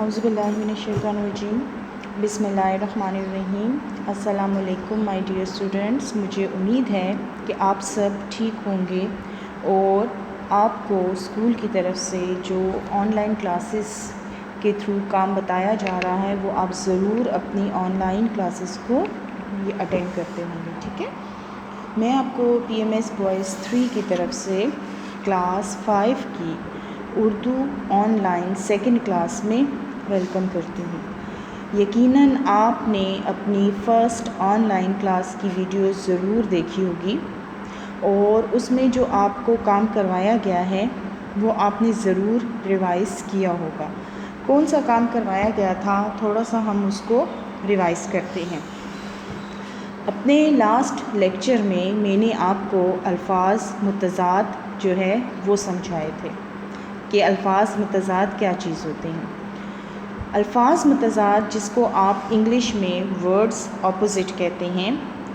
اعوذ باللہ من الشیطان الرجیم بسم اللہ الرحمن الرحیم۔ السلام علیکم مائی ڈیئر اسٹوڈنٹس، مجھے امید ہے کہ آپ سب ٹھیک ہوں گے اور آپ کو اسکول کی طرف سے جو آن لائن کلاسز کے تھرو کام بتایا جا رہا ہے وہ آپ ضرور اپنی آن لائن کلاسز کو اٹینڈ کرتے ہوں گے، ٹھیک ہے۔ میں آپ کو پی ایم ایس بوائز 3 کی طرف سے کلاس 5 کی Urdu on line second class میں ویلکم کرتی ہوں۔ یقیناً آپ نے اپنی فرسٹ آن لائن کلاس کی ویڈیوز ضرور دیکھی ہوگی اور اس میں جو آپ کو کام کروایا گیا ہے وہ آپ نے ضرور ریوائز کیا ہوگا۔ کون سا کام کروایا گیا تھا، تھوڑا سا ہم اس کو ریوائز کرتے ہیں۔ اپنے لاسٹ لیکچر میں نے آپ کو الفاظ متضاد جو ہے وہ سمجھائے تھے کہ الفاظ متضاد کیا چیز ہوتے ہیں۔ الفاظ متضاد جس کو آپ انگلش میں ورڈز اپوزٹ کہتے ہیں،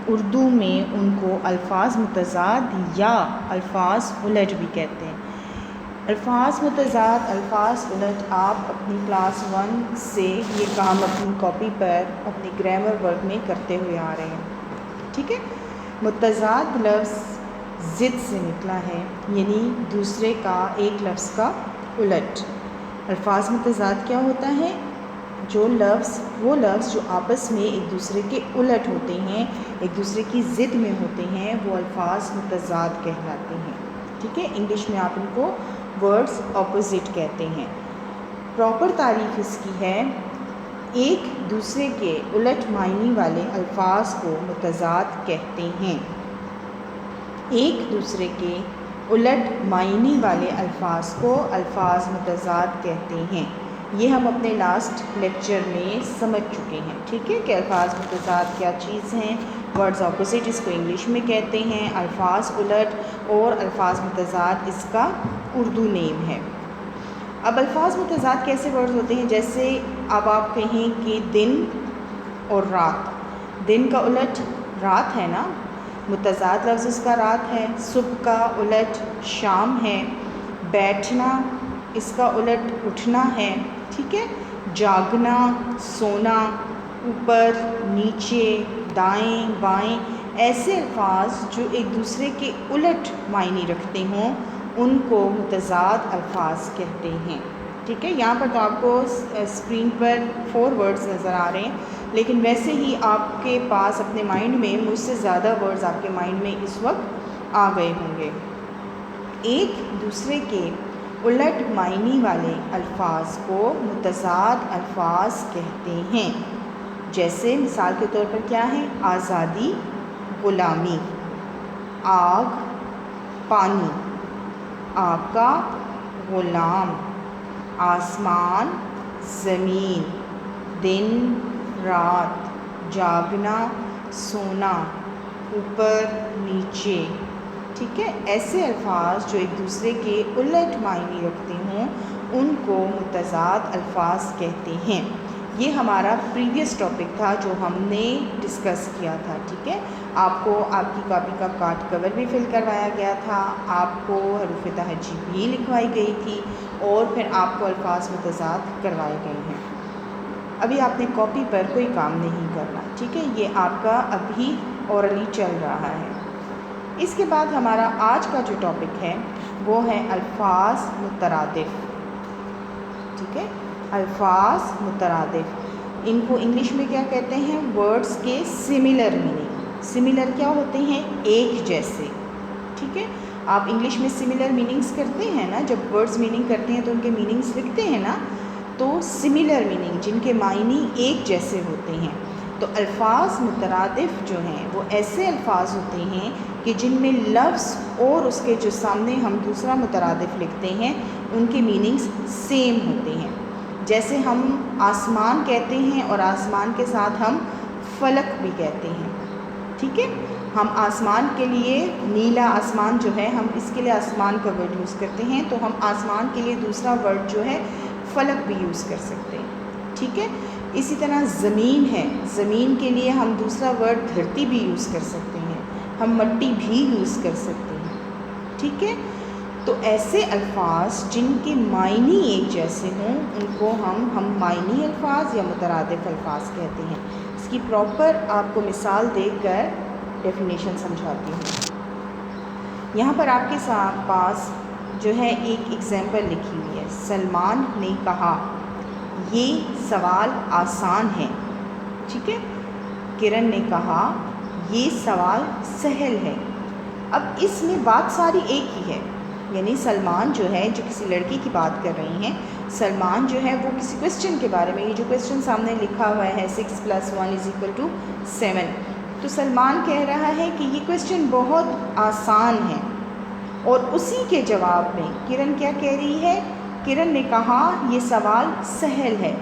اردو میں ان کو الفاظ متضاد یا الفاظ الٹ بھی کہتے ہیں۔ الفاظ متضاد، الفاظ الٹ آپ اپنی کلاس 1 سے یہ کام اپنی کاپی پر اپنی گرامر ورک میں کرتے ہوئے آ رہے ہیں، ٹھیک ہے۔ متضاد لفظ ضد سے نکلا ہے، یعنی دوسرے کا ایک لفظ کا الٹ۔ الفاظ متضاد کیا ہوتا ہے؟ وہ لفظ جو آپس میں ایک دوسرے کے الٹ ہوتے ہیں، ایک دوسرے کی ضد میں ہوتے ہیں، وہ الفاظ متضاد کہلاتے ہیں، ٹھیک ہے۔ انگلش میں آپ ان کو ورڈز اپوزٹ کہتے ہیں۔ پراپر تعریف اس کی ہے، ایک دوسرے کے الٹ معنی والے الفاظ کو متضاد کہتے ہیں۔ ایک دوسرے کے الٹ معنی والے الفاظ کو الفاظ متضاد کہتے ہیں۔ یہ ہم اپنے لاسٹ لیکچر میں سمجھ چکے ہیں، ٹھیک ہے، کہ الفاظ متضاد کیا چیز ہیں۔ ورڈز اپوزٹ اس کو انگلش میں کہتے ہیں، الفاظ الٹ اور الفاظ متضاد اس کا اردو نیم ہے۔ اب الفاظ متضاد کیسے ورڈز ہوتے ہیں؟ جیسے اب آپ کہیں کہ دن اور رات، دن کا الٹ رات ہے نا، متضاد لفظ اس کا رات ہے۔ صبح کا الٹ شام ہے۔ بیٹھنا اس کا الٹ اٹھنا ہے، ٹھیک ہے۔ جاگنا، سونا، اوپر نیچے، دائیں بائیں، ایسے الفاظ جو ایک دوسرے کے الٹ معنی رکھتے ہوں ان کو متضاد الفاظ کہتے ہیں، ٹھیک ہے۔ یہاں پر تو آپ کو اسکرین پر 4 ورڈز نظر آ رہے ہیں، لیکن ویسے ہی آپ کے پاس اپنے مائنڈ میں مجھ سے زیادہ ورڈز آپ کے مائنڈ میں اس وقت آ گئے ہوں گے۔ ایک دوسرے کے الٹ معنی والے الفاظ کو متضاد الفاظ کہتے ہیں۔ جیسے مثال کے طور پر کیا ہے؟ آزادی، غلامی، آگ، پانی، آقا، غلام، آسمان، زمین، دن، رات، جاگنا، سونا، اوپر نیچے، ٹھیک ہے۔ ایسے الفاظ جو ایک دوسرے کے الٹ معنی رکھتے ہوں ان کو متضاد الفاظ کہتے ہیں۔ یہ ہمارا پریویس ٹاپک تھا جو ہم نے ڈسکس کیا تھا، ٹھیک ہے۔ آپ کو آپ کی کاپی کا کارڈ کور بھی فل کروایا گیا تھا، آپ کو حروف تہجی بھی لکھوائی گئی تھی اور پھر آپ کو الفاظ متضاد کروائے گئے ہیں۔ ابھی آپ نے کاپی پر کوئی کام نہیں کرنا، ٹھیک ہے، یہ آپ کا ابھی اورلی چل رہا ہے۔ اس کے بعد ہمارا آج کا جو ٹاپک ہے وہ ہے الفاظ مترادف، ٹھیک ہے۔ الفاظ مترادف، ان کو انگلش میں کیا کہتے ہیں؟ ورڈز کے سملر میننگ۔ سملر کیا ہوتے ہیں؟ ایک جیسے، ٹھیک ہے۔ آپ انگلش میں سملر میننگز کرتے ہیں نا، جب ورڈز میننگ کرتے ہیں تو ان کے میننگز لکھتے ہیں نا، تو سملر میننگ جن کے معنی ایک جیسے ہوتے ہیں۔ تو الفاظ مترادف جو ہیں وہ ایسے الفاظ ہوتے ہیں کہ جن میں لفظ اور اس کے جو سامنے ہم دوسرا مترادف لکھتے ہیں ان کے میننگز سیم ہوتے ہیں۔ جیسے ہم آسمان کہتے ہیں اور آسمان کے ساتھ ہم فلک بھی کہتے ہیں، ٹھیک ہے۔ ہم آسمان کے لیے نیلا آسمان جو ہے، ہم اس کے لیے آسمان کا ورڈ یوز کرتے ہیں، تو ہم آسمان کے لیے دوسرا ورڈ جو ہے فلک بھی یوز کر سکتے ہیں، ٹھیک ہے۔ اسی طرح زمین ہے، زمین کے لیے ہم دوسرا ورڈ دھرتی بھی یوز کر سکتے ہیں، ہم مٹی بھی یوز کر سکتے ہیں، ٹھیک ہے۔ تو ایسے الفاظ جن کے معنی ایک جیسے ہوں ان کو ہم معنی الفاظ یا مترادف الفاظ کہتے ہیں۔ اس کی پراپر آپ کو مثال دے کر ڈیفینیشن سمجھاتی ہوں۔ یہاں پر آپ کے پاس جو ہے ایک ایگزامپل لکھی ہوئی ہے، سلمان نے کہا یہ سوال آسان ہے، ٹھیک ہے۔ کرن نے کہا یہ سوال سہل ہے۔ اب اس میں بات ساری ایک ہی ہے، یعنی سلمان جو ہے، جو کسی لڑکی کی بات کر رہی ہیں، سلمان جو ہے وہ کسی کویسچن کے بارے میں، یہ جو کویسچن سامنے لکھا ہوا ہے 6 + 1 = 7، تو سلمان کہہ رہا ہے کہ یہ کویسچن بہت آسان ہے، اور اسی کے جواب میں کرن کیا کہہ رہی ہے؟ کرن نے کہا یہ سوال سہل ہے۔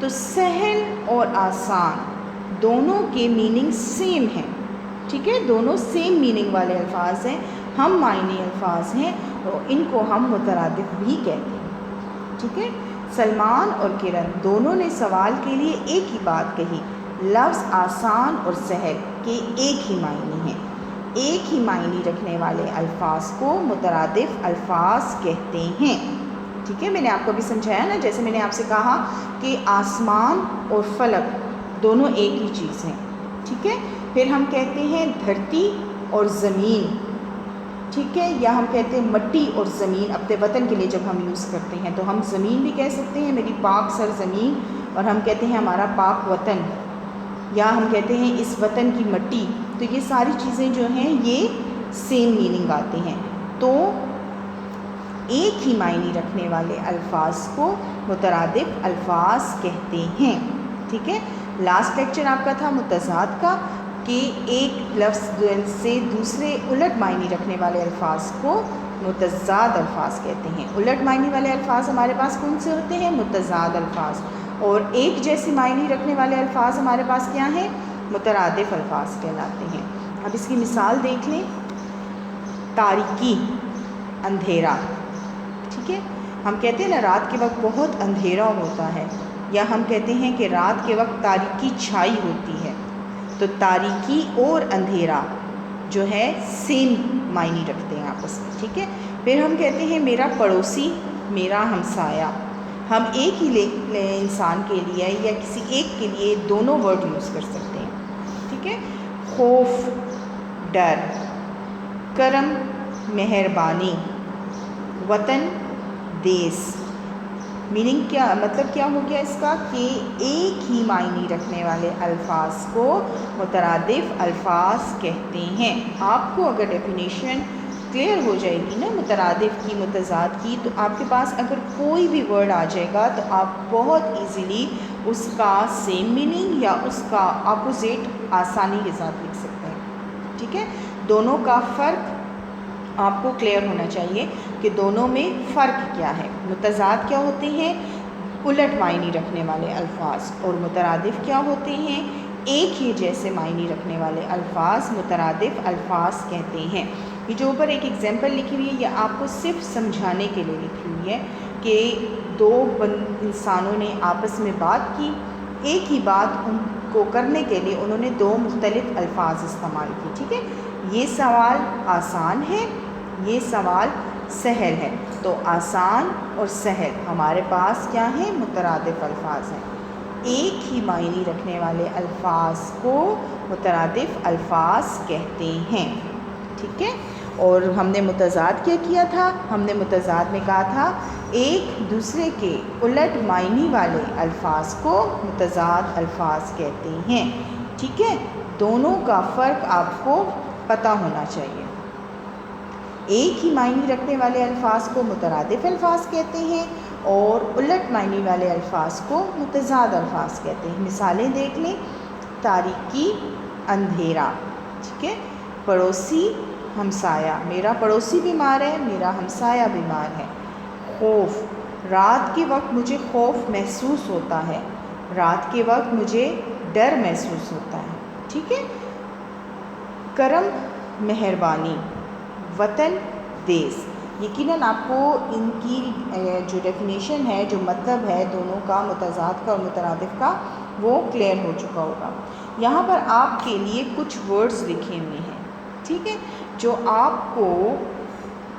تو سہل اور آسان دونوں کے میننگ سیم ہیں، ٹھیک ہے، دونوں سیم میننگ والے الفاظ ہیں، ہم معنی الفاظ ہیں، تو ان کو ہم مترادف بھی کہتے ہیں، ٹھیک ہے۔ سلمان اور کرن دونوں نے سوال کے لیے ایک ہی بات کہی، لفظ آسان اور سہل کے ایک ہی معنی ہیں۔ ایک ہی معنی رکھنے والے الفاظ کو مترادف الفاظ کہتے ہیں، ٹھیک ہے۔ میں نے آپ کو بھی سمجھایا نا، جیسے میں نے آپ سے کہا کہ آسمان اور فلک دونوں ایک ہی چیز ہیں، ٹھیک ہے۔ پھر ہم کہتے ہیں دھرتی اور زمین، ٹھیک ہے، یا ہم کہتے ہیں مٹی اور زمین اپنے وطن کے لیے جب ہم یوز کرتے ہیں، تو ہم زمین بھی کہہ سکتے ہیں میری پاک سرزمین، اور ہم کہتے ہیں ہمارا پاک وطن، یا ہم کہتے ہیں اس وطن کی مٹی، تو یہ ساری چیزیں جو ہیں یہ سیم میننگ آتے ہیں۔ تو ایک ہی معنی رکھنے والے الفاظ کو مترادف الفاظ کہتے ہیں، ٹھیک ہے۔ لاسٹ لیکچر آپ کا تھا متضاد کا، کہ ایک لفظ سے دوسرے الٹ معنی رکھنے والے الفاظ کو متضاد الفاظ کہتے ہیں۔ الٹ معنی والے الفاظ ہمارے پاس کون سے ہوتے ہیں؟ متضاد الفاظ۔ اور ایک جیسی معنی رکھنے والے الفاظ ہمارے پاس کیا ہیں؟ مترادف الفاظ کہلاتے ہیں۔ اب اس کی مثال دیکھ لیں، تاریکی، اندھیرا، ٹھیک ہے۔ ہم کہتے ہیں نا رات کے وقت بہت اندھیرا ہوتا ہے، یا ہم کہتے ہیں کہ رات کے وقت تاریکی چھائی ہوتی ہے، تو تاریکی اور اندھیرا جو ہے سیم معنی رکھتے ہیں آپس میں، ٹھیک ہے۔ پھر ہم کہتے ہیں میرا پڑوسی، میرا ہمسایہ، ہم ایک ہی انسان کے لیے یا کسی ایک کے لیے دونوں ورڈ یوز کر سکتے ہیں، ٹھیک ہے۔ خوف، ڈر، کرم، مہربانی، وطن، دیس، میننگ کیا، مطلب کیا ہو گیا اس کا، کہ ایک ہی معنی رکھنے والے الفاظ کو مترادف الفاظ کہتے ہیں۔ آپ کو اگر ڈیفینیشن کلیئر ہو جائے گی نا مترادف کی، متضاد کی، تو آپ کے پاس اگر کوئی بھی ورڈ آ جائے گا تو آپ بہت ایزیلی اس کا سیم میننگ یا اس کا اپوزٹ آسانی کے ساتھ لکھ سکتے ہیں، ٹھیک ہے۔ دونوں کا فرق آپ کو کلیئر ہونا چاہیے کہ دونوں میں فرق کیا ہے۔ متضاد کیا ہوتے ہیں؟ الٹ معنی رکھنے والے الفاظ، اور مترادف کیا ہوتے ہیں؟ ایک ہی جیسے معنی رکھنے والے الفاظ مترادف الفاظ کہتے ہیں۔ یہ جو اوپر ایک ایگزامپل لکھی ہوئی ہے، یہ آپ کو صرف سمجھانے کے لیے لکھی ہوئی ہے کہ دو انسانوں نے آپس میں بات کی، ایک ہی بات ان کو کرنے کے لیے انہوں نے دو مختلف الفاظ استعمال کی، ٹھیک ہے۔ یہ سوال آسان ہے، یہ سوال سہل ہے، تو آسان اور سہل ہمارے پاس کیا ہیں؟ مترادف الفاظ ہیں۔ ایک ہی معنی رکھنے والے الفاظ کو مترادف الفاظ کہتے ہیں، ٹھیک ہے۔ اور ہم نے متضاد کیا کیا تھا؟ ہم نے متضاد میں کہا تھا ایک دوسرے کے الٹ معنی والے الفاظ کو متضاد الفاظ کہتے ہیں، ٹھیک ہے۔ دونوں کا فرق آپ کو پتہ ہونا چاہیے۔ ایک ہی معنی رکھنے والے الفاظ کو مترادف الفاظ کہتے ہیں، اور الٹ معنی والے الفاظ کو متضاد الفاظ کہتے ہیں۔ مثالیں دیکھ لیں، تاریکی، اندھیرا، ٹھیک ہے۔ پڑوسی، ہمسایہ، میرا پڑوسی بیمار ہے، میرا ہمسایہ بیمار ہے۔ خوف، رات کے وقت مجھے خوف محسوس ہوتا ہے، رات کے وقت مجھے ڈر محسوس ہوتا ہے، ٹھیک ہے۔ کرم، مہربانی، وطن، دیس، یقیناً آپ کو ان کی جو ڈیفینیشن ہے، جو مطلب ہے دونوں کا، متضاد کا اور مترادف کا، وہ کلیئر ہو چکا ہوگا۔ یہاں پر آپ کے لیے کچھ ورڈز لکھے ہوئے ہیں، ٹھیک ہے، جو آپ کو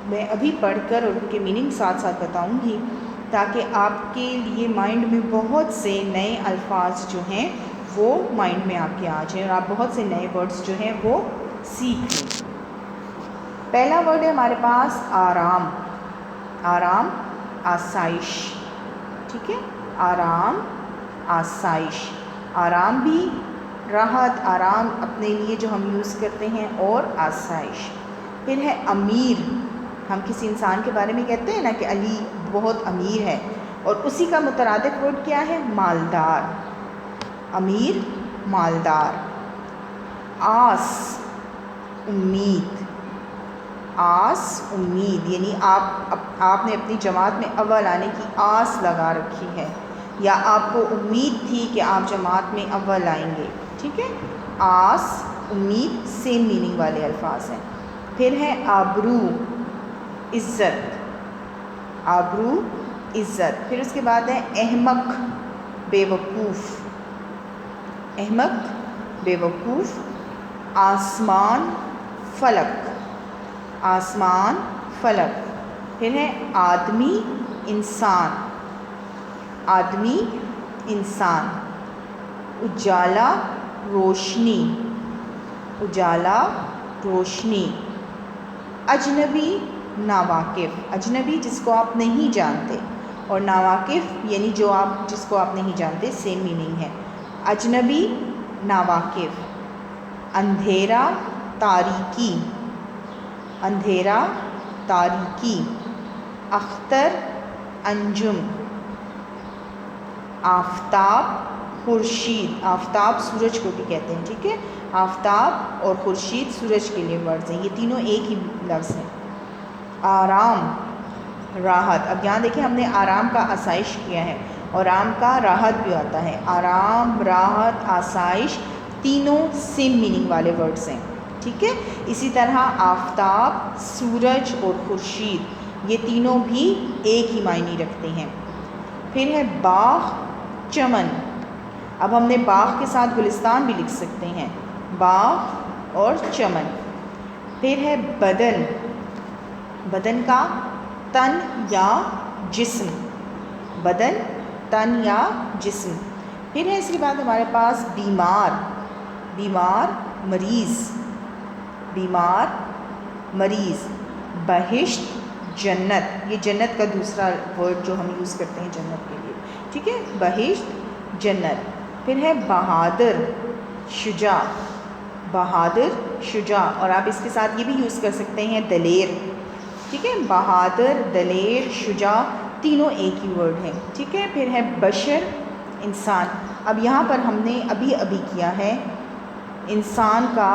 میں ابھی پڑھ کر اور ان کے میننگ ساتھ ساتھ بتاؤں گی، تاکہ آپ کے لیے مائنڈ میں بہت سے نئے الفاظ جو ہیں وہ مائنڈ میں آپ کے آ جائیں اور آپ بہت سے نئے ورڈز جو ہیں وہ سیکھ لیں۔ پہلا ورڈ ہے ہمارے پاس آرام۔ آرام، آسائش، ٹھیک ہے، آرام، آسائش۔ آرام بھی راحت، آرام اپنے لیے جو ہم یوز کرتے ہیں، اور آسائش۔ پھر ہے امیر۔ ہم کسی انسان کے بارے میں کہتے ہیں نا کہ علی بہت امیر ہے، اور اسی کا مترادف ورڈ کیا ہے؟ مالدار۔ امیر، مالدار۔ آس، امید۔ آس، امید، یعنی آپ نے اپنی جماعت میں اول آنے کی آس لگا رکھی ہے، یا آپ کو امید تھی کہ آپ جماعت میں اول آئیں گے، ٹھیک ہے۔ آس، امید سیم میننگ والے الفاظ ہیں۔ پھر ہے آبرو، عزت۔ آبرو، عزت۔ پھر اس کے بعد ہے احمق، بے وقوف۔ احمق، بے وقوف۔ آسمان، فلک۔ آسمان، فلک۔ پھر ہے آدمی، انسان۔ آدمی، انسان۔ اجالا، روشنی۔ اجالا، روشنی۔ اجنبی، ناواقف۔ اجنبی جس کو آپ نہیں جانتے، اور ناواقف یعنی جس کو آپ نہیں جانتے، سیم میننگ ہے۔ اجنبی، ناواقف۔ اندھیرا، تاریکی۔ اندھیرا، تاریکی۔ اختر، انجم۔ آفتاب، خورشید۔ آفتاب سورج کو بھی کہتے ہیں، ٹھیک ہے۔ آفتاب اور خورشید سورج کے لیے ورڈز ہیں، یہ تینوں ایک ہی لفظ ہیں۔ آرام، راحت۔ اب یہاں دیکھیں ہم نے آرام کا آسائش کیا ہے، اور آرام کا راحت بھی آتا ہے۔ آرام، راحت، آسائش تینوں سیم میننگ والے ورڈز ہیں، ٹھیک ہے۔ اسی طرح آفتاب، سورج اور خورشید یہ تینوں بھی ایک ہی معنی رکھتے ہیں۔ پھر ہے باغ، چمن۔ اب ہم نے باغ کے ساتھ گلستان بھی لکھ سکتے ہیں، باغ اور چمن۔ پھر ہے بدن۔ بدن کا تن یا جسم۔ بدن، تن یا جسم۔ پھر ہے اس کے بعد ہمارے پاس بیمار۔ بیمار، مریض۔ بیمار، مریض۔ بہشت، جنت۔ یہ جنت کا دوسرا ورڈ جو ہم یوز کرتے ہیں جنت کے لیے، ٹھیک ہے۔ بہشت، جنت۔ پھر ہے بہادر، شجاع۔ بہادر، شجاع، اور آپ اس کے ساتھ یہ بھی یوز کر سکتے ہیں دلیر، ٹھیک ہے۔ بہادر، دلیر، شجاع تینوں ایک ہی ورڈ ہیں، ٹھیک ہے۔ پھر ہے بشر، انسان۔ اب یہاں پر ہم نے ابھی کیا ہے انسان کا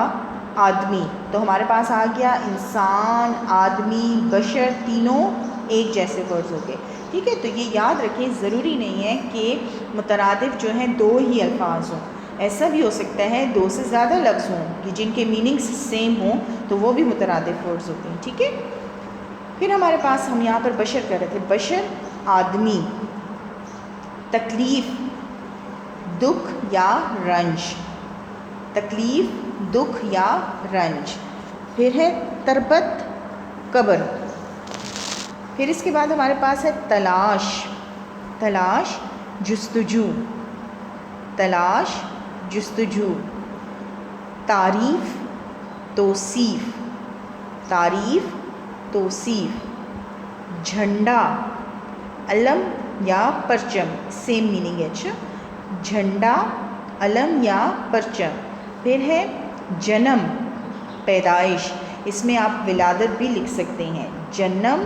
آدمی، تو ہمارے پاس آ گیا انسان، آدمی، بشر تینوں ایک جیسے ورڈز ہو گئے، ٹھیک ہے۔ تو یہ یاد رکھیں، ضروری نہیں ہے کہ مترادف جو ہیں دو ہی الفاظ ہوں، ایسا بھی ہو سکتا ہے دو سے زیادہ لفظ ہوں کہ جن کے میننگز سیم ہوں، تو وہ بھی مترادف ورڈز ہوتے ہیں، ٹھیک ہے۔ پھر ہمارے پاس ہم یہاں پر بشر کر رہے تھے، بشر آدمی۔ تکلیف، دکھ یا رنج۔ تکلیف، دکھ یا رنج۔ پھر ہے تربت، قبر۔ پھر اس کے بعد ہمارے پاس ہے تلاش۔ تلاش، جستجو۔ تلاش، جستجو۔ تعریف، توصیف۔ تعریف، توصیف۔ جھنڈا، علم یا پرچم، سیم میننگ ہے، اچھا۔ جھنڈا، علم یا پرچم۔ پھر ہے جنم، پیدائش۔ اس میں آپ ولادت بھی لکھ سکتے ہیں، جنم،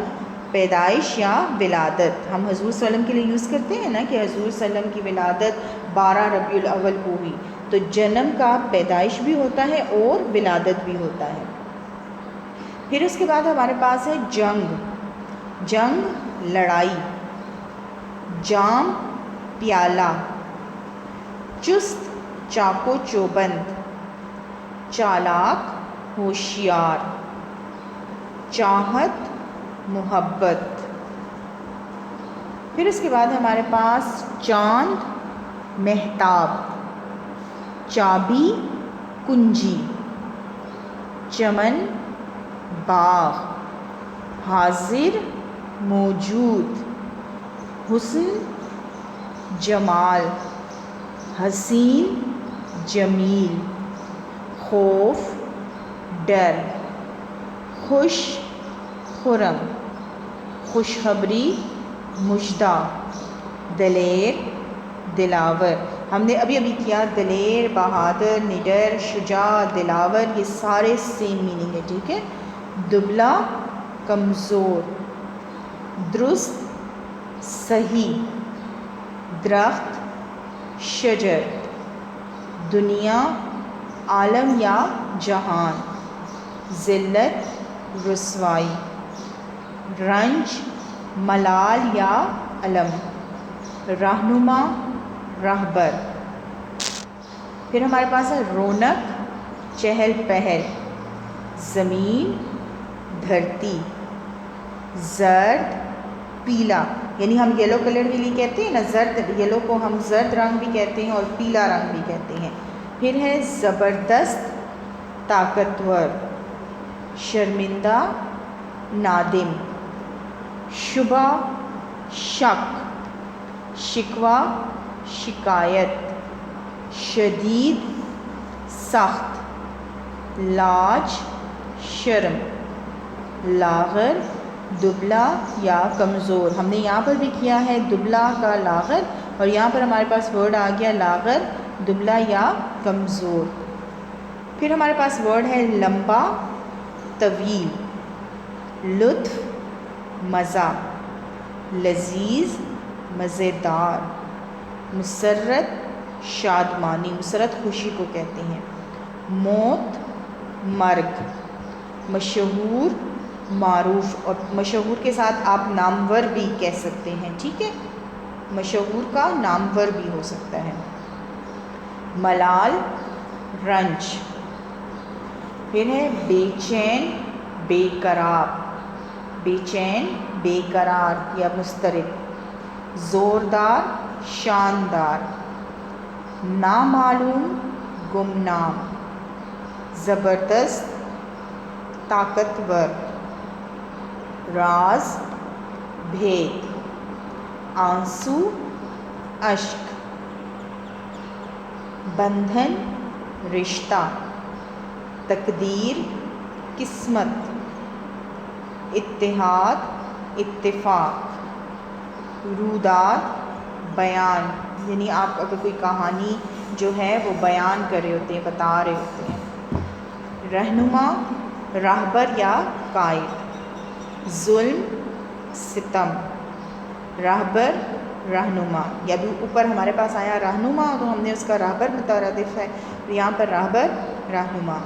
پیدائش یا ولادت۔ ہم حضور صلی اللہ علیہ وسلم کے لیے یوز کرتے ہیں نا کہ حضور صلی اللہ علیہ وسلم کی ولادت 12 ربیع الاول کو ہوئی، تو جنم کا پیدائش بھی ہوتا ہے اور ولادت بھی ہوتا ہے۔ پھر اس کے بعد ہمارے پاس ہے جنگ۔ جنگ، لڑائی۔ جام، پیالہ۔ چست، چاقو چوبند۔ چالاک، ہوشیار۔ چاہت، محبت۔ پھر اس کے بعد ہمارے پاس چاند، مہتاب۔ چابی، کنجی۔ چمن، باغ۔ حاضر موجود، حسن جمال، حسین جمیل، خوف ڈر، خوش خرم، خوشخبری مژدہ، دلیر دلاور. ہم نے ابھی کیا دلیر، بہادر، نڈر، شجاع، دلاور، یہ سارے سیم میننگ ہے. ٹھیک ہے. دبلا کمزور، درست صحیح، درخت شجر، دنیا عالم یا جہان، ذلت رسوائی، رنج ملال یا الم، رہنما راہبر. پھر ہمارے پاس ہے رونق چہل پہل، زمین دھرتی، زرد پیلا، یعنی ہم یلو کلر کے لیے کہتے ہیں نا زرد، یلو کو ہم زرد رنگ بھی کہتے ہیں اور پیلا رنگ بھی کہتے ہیں. پھر ہے زبردست طاقتور، شرمندہ نادم، شبہ شک، شکوہ شکایت، شدید سخت، لاج شرم، لاغر دبلا یا کمزور. ہم نے یہاں پر بھی کیا ہے دبلا کا لاغر، اور یہاں پر ہمارے پاس ورڈ آ گیا لاغر دبلا یا کمزور. پھر ہمارے پاس ورڈ ہے لمبا طویل، لطف مزہ، لذیذ مزیدار، مسرت شادمانی، مسرت خوشی کو کہتے ہیں، موت مرگ، مشہور معروف، اور مشہور کے ساتھ آپ نامور بھی کہہ سکتے ہیں. ٹھیک ہے. مشہور کا نامور بھی ہو سکتا ہے. ملال رنج. پھر ہے بے چین بے قرار، بے چین بے قرار یا مضطرب، زوردار شاندار، نامعلوم گمنام، زبردست طاقتور، راز بھید، آنسو اشک، بندھن رشتہ، تقدیر قسمت، اتحاد اتفاق، روداد بیان، یعنی آپ اگر کوئی کہانی جو ہے وہ بیان کر رہے ہوتے ہیں، بتا رہے ہوتے ہیں. رہنما راہبر یا قائد، ظلم ستم، راہبر رہنما. یا بھی اوپر ہمارے پاس آیا رہنما تو ہم نے اس کا راہبر مترادف ہے، یہاں پر راہبر رہنما.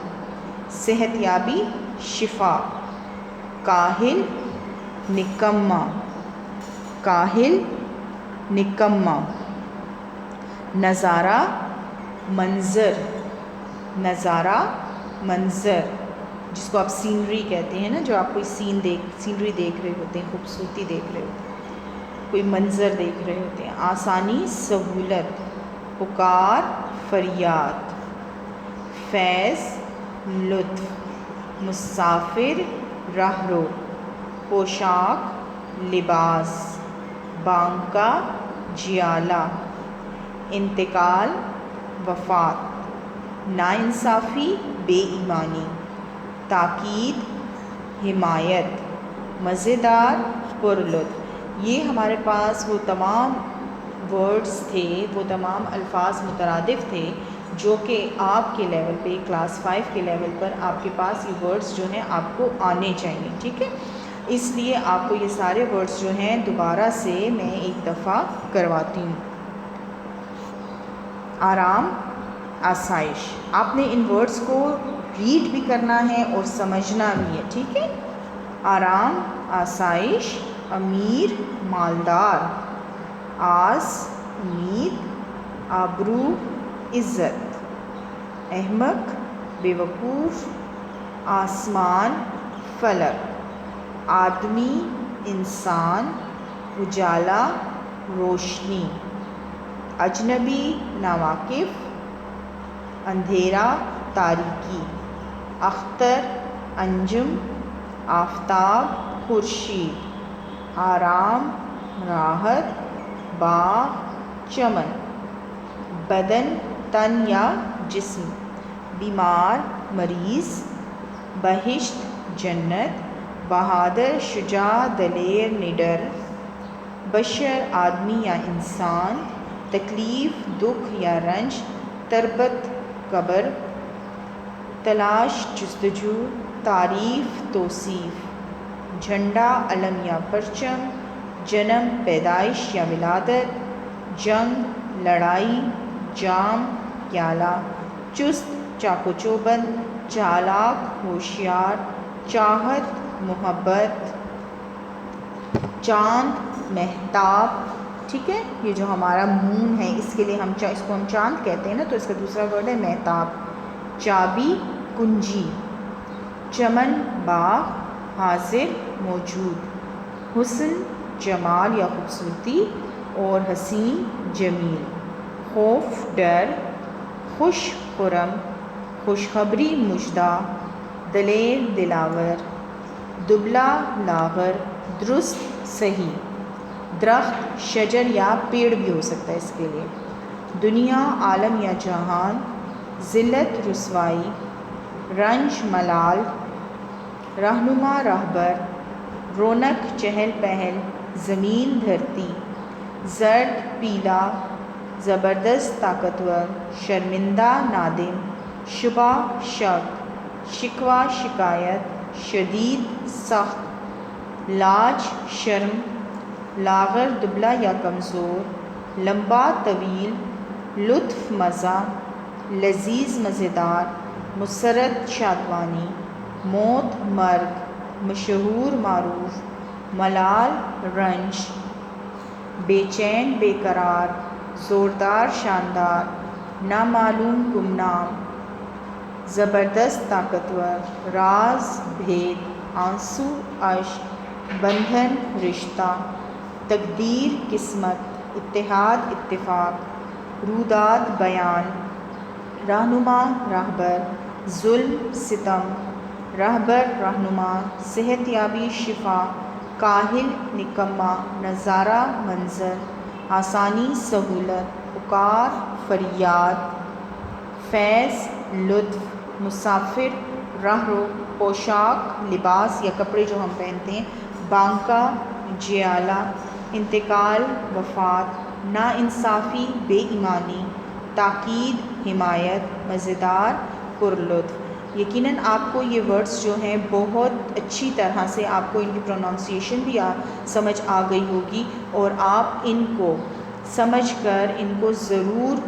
صحت یابی شفا، کاہل نکما، کاہل نکما، نظارہ منظر، نظارہ منظر جس کو آپ سینری کہتے ہیں نا، جو آپ کوئی سینری دیکھ رہے ہوتے ہیں، خوبصورتی دیکھ رہے ہوتے ہیں، کوئی منظر دیکھ رہے ہوتے ہیں. آسانی سہولت، پکار فریاد، فیض لطف، مسافر راہرو، پوشاک لباس، بانکا جیالہ، انتقال وفات، ناانصافی بے ایمانی، تاکید حمایت، مزیدار پرلطف. یہ ہمارے پاس وہ تمام ورڈز تھے، وہ تمام الفاظ مترادف تھے جو کہ آپ کے لیول پہ کلاس 5 کے لیول پر آپ کے پاس یہ ورڈز جو ہیں آپ کو آنے چاہیے. ٹھیک ہے. اس لیے آپ کو یہ سارے ورڈز جو ہیں دوبارہ سے میں ایک دفعہ کرواتی ہوں. آرام آسائش، آپ نے ان ورڈز کو ریڈ بھی کرنا ہے اور سمجھنا بھی ہے. ٹھیک ہے. آرام آسائش، امیر مالدار، آس امید، آبرو عزت، احمق بے وقوف، آسمان فلک، آدمی انسان، اجالا روشنی، اجنبی ناواقف، اندھیرا تاریکی، اختر انجم، آفتاب خورشید، آرام راحت، باغ چمن، بدن تن یا جسم، بیمار مریض، بہشت جنت، بہادر شجاع دلیر نڈر، بشر آدمی یا انسان، تکلیف دکھ یا رنج، تربت قبر، تلاش جستجو، تعریف توصیف، جھنڈا علم یا پرچم، جنم پیدائش یا ولادت، جنگ لڑائی، جام پیالہ، چست چاق و چوبند، چالاک ہوشیار، چاہت محبت، چاند مہتاب، ٹھیک ہے، یہ جو ہمارا مون ہے اس کے لیے اس کو ہم چاند کہتے ہیں نا، تو اس کا دوسرا ورڈ ہے مہتاب، چابی کنجی، چمن باغ، حاضر موجود، حسن جمال یا خوبصورتی اور حسین جمیل، خوف ڈر، خوش خرم، خوشخبری مژدہ، دلیر دلاور، دبلا لاغر، درست صحیح، درخت شجر یا پیڑ بھی ہو سکتا ہے اس کے لیے، دنیا عالم یا جہان، ذلت رسوائی، رنج ملال، رہنما راہبر، رونق چہل پہل، زمین دھرتی، زرد پیلا، زبردست طاقتور، شرمندہ نادم، شبہ شک، شکوہ شکایت، شدید سخت، لاج شرم، لاغر دبلا یا کمزور، لمبا طویل، لطف مزہ، لذیذ مزیدار، مسرت شادمانی، موت مرگ، مشہور معروف، ملال رنج، بے چین بے قرار، زوردار شاندار، نامعلوم گمنام، زبردست طاقتور، راز بھید، آنسو اشک، بندھن رشتہ، تقدیر قسمت، اتحاد اتفاق، روداد بیان، رہنما راہبر، ظلم ستم، رہبر رہنما، صحت یابی شفا، کاہل نکما، نظارہ منظر، آسانی سہولت، پکار فریاد، فیض لطف، مسافر راہ رو، پوشاک لباس یا کپڑے جو ہم پہنتے ہیں، بانکا جیالہ، انتقال وفات، ناانصافی بے ایمانی، تاکید حمایت، مزیدار پرلطف۔ یقیناً آپ کو یہ ورڈز جو ہیں بہت اچھی طرح سے آپ کو ان کی پروننسیشن بھی سمجھ آ گئی ہوگی، اور آپ ان کو سمجھ کر ان کو ضرور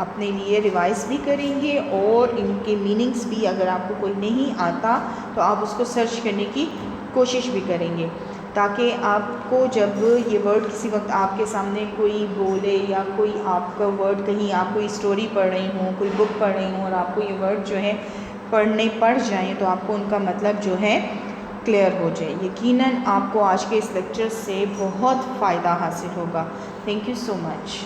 اپنے لیے ریوائز بھی کریں گے، اور ان کے میننگز بھی اگر آپ کو کوئی نہیں آتا تو آپ اس کو سرچ کرنے کی کوشش بھی کریں گے، تاکہ آپ کو جب یہ ورڈ کسی وقت آپ کے سامنے کوئی بولے، یا کوئی آپ کا ورڈ کہیں آپ کوئی اسٹوری پڑھ رہی ہوں، کوئی بک پڑھ رہی ہوں، اور آپ کو یہ ورڈ جو ہے پڑھ جائیں تو آپ کو ان کا مطلب جو ہے کلیئر ہو جائے۔ یقیناً آپ کو آج کے اس لیکچر سے بہت فائدہ حاصل ہوگا۔ Thank you so much.